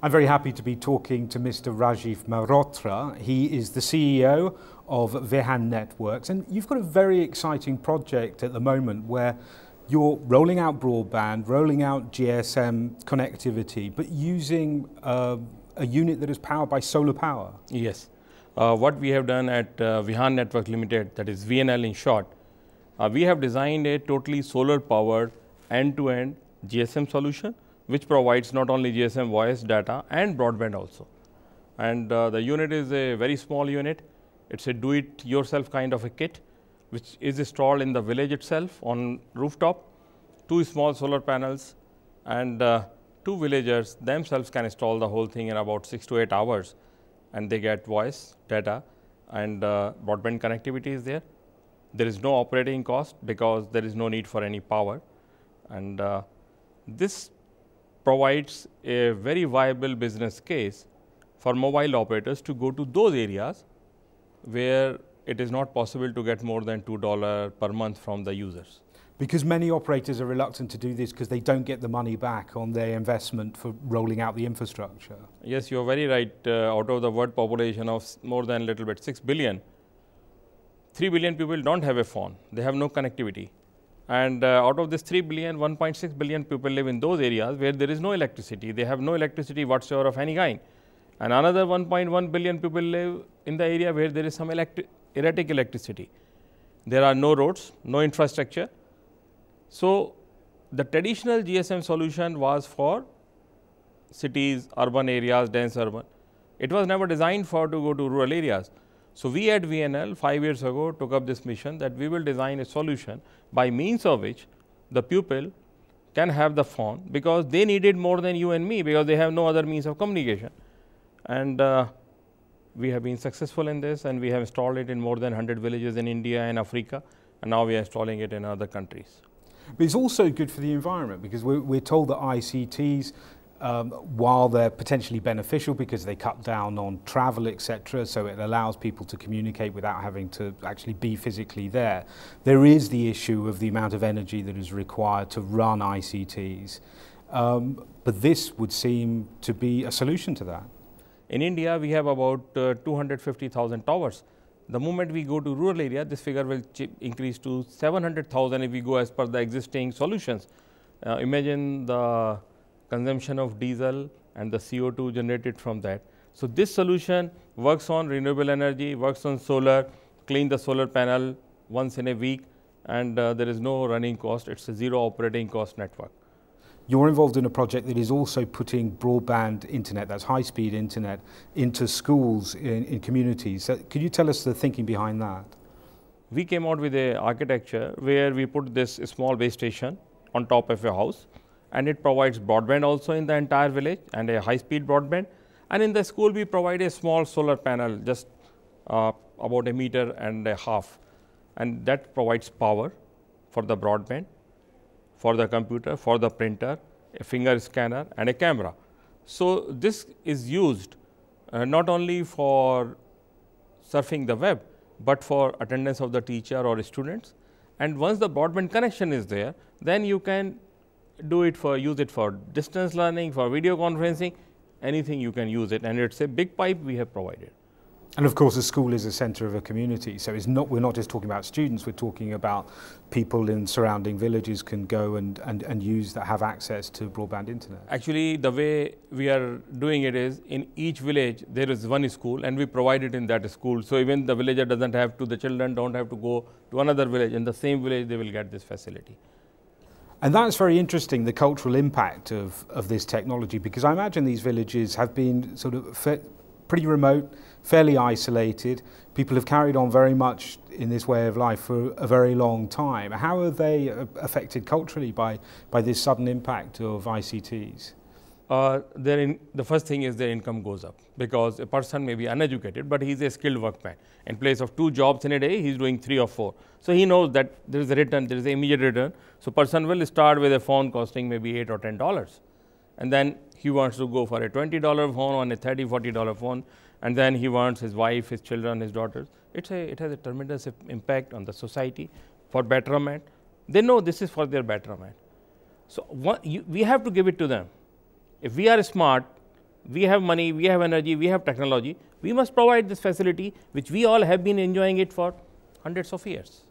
I'm very happy to be talking to Mr. Rajiv Mehrotra. He is the CEO of Vihaan Networks, and you've got a very exciting project at the moment where you're rolling out broadband, rolling out GSM connectivity, but using a unit that is powered by solar power. Yes. What we have done at Vihaan Networks Limited, that is VNL in short, we have designed a totally solar powered end-to-end GSM solution, which provides not only GSM voice data and broadband also. And the unit is a very small unit. It's a do-it-yourself kind of a kit, which is installed in the village itself on rooftop. 2 small solar panels, and 2 villagers themselves can install the whole thing in about 6 to 8 hours, and they get voice, data, and broadband connectivity is there. There is no operating cost because there is no need for any power, and this provides a very viable business case for mobile operators to go to those areas where it is not possible to get more than $2 per month from the users. Because many operators are reluctant to do this because they don't get the money back on their investment for rolling out the infrastructure. Yes, you're very right. Out of the world population of more than a little bit 6 billion, 3 billion people don't have a phone. They have no connectivity. And out of this 3 billion, 1.6 billion people live in those areas where there is no electricity. They have no electricity whatsoever of any kind. And another 1.1 billion people live in the area where there is some erratic electricity. There are no roads, no infrastructure. So the traditional GSM solution was for cities, urban areas, dense urban. It was never designed for to go to rural areas. So we at VNL 5 years ago took up this mission that we will design a solution by means of which the pupil can have the phone, because they need it more than you and me, because they have no other means of communication. And we have been successful in this, and we have installed it in more than 100 villages in India and Africa, and now we are installing it in other countries. But it's also good for the environment, because we're told that ICTs, while they're potentially beneficial because they cut down on travel, etc., so it allows people to communicate without having to actually be physically there, there is the issue of the amount of energy that is required to run ICTs. But this would seem to be a solution to that. In India, we have about 250,000 towers. The moment we go to rural area, this figure will increase to 700,000 if we go as per the existing solutions. Imagine the consumption of diesel and the CO2 generated from that. So this solution works on renewable energy, works on solar, clean the solar panel once in a week, and there is no running cost. It's a zero operating cost network. You're involved in a project that is also putting broadband internet, that's high-speed internet, into schools in communities. So could you tell us the thinking behind that? We came out with an architecture where we put this small base station on top of a house, and it provides broadband also in the entire village and a high-speed broadband. And in the school, we provide a small solar panel, just about 1.5 meters, and that provides power for the broadband, for the computer, for the printer, a finger scanner, and a camera. So this is used not only for surfing the web, but for attendance of the teacher or students. And once the broadband connection is there, then you can use it for distance learning, for video conferencing, anything you can use it. And it's a big pipe we have provided. And of course, a school is a centre of a community. So we're not just talking about students, we're talking about people in surrounding villages can go and have access to broadband internet. Actually, the way we are doing it is, in each village, there is one school, and we provide it in that school. So even the villager doesn't have to, the children don't have to go to another village. In the same village, they will get this facility. And that's very interesting, the cultural impact of this technology, because I imagine these villages have been sort of pretty remote, fairly isolated. People have carried on very much in this way of life for a very long time. How are they affected culturally by this sudden impact of ICTs? The first thing is their income goes up, because a person may be uneducated, but he's a skilled workman. In place of 2 jobs in a day, he's doing 3 or 4. So he knows that there is a return, there is an immediate return. So person will start with a phone costing maybe $8 or $10. And then he wants to go for a $20 phone on a $30, $40 phone. And then he wants his wife, his children, his daughters. It has a tremendous impact on the society for betterment. They know this is for their betterment. So we have to give it to them. If we are smart, we have money, we have energy, we have technology, we must provide this facility which we all have been enjoying it for hundreds of years.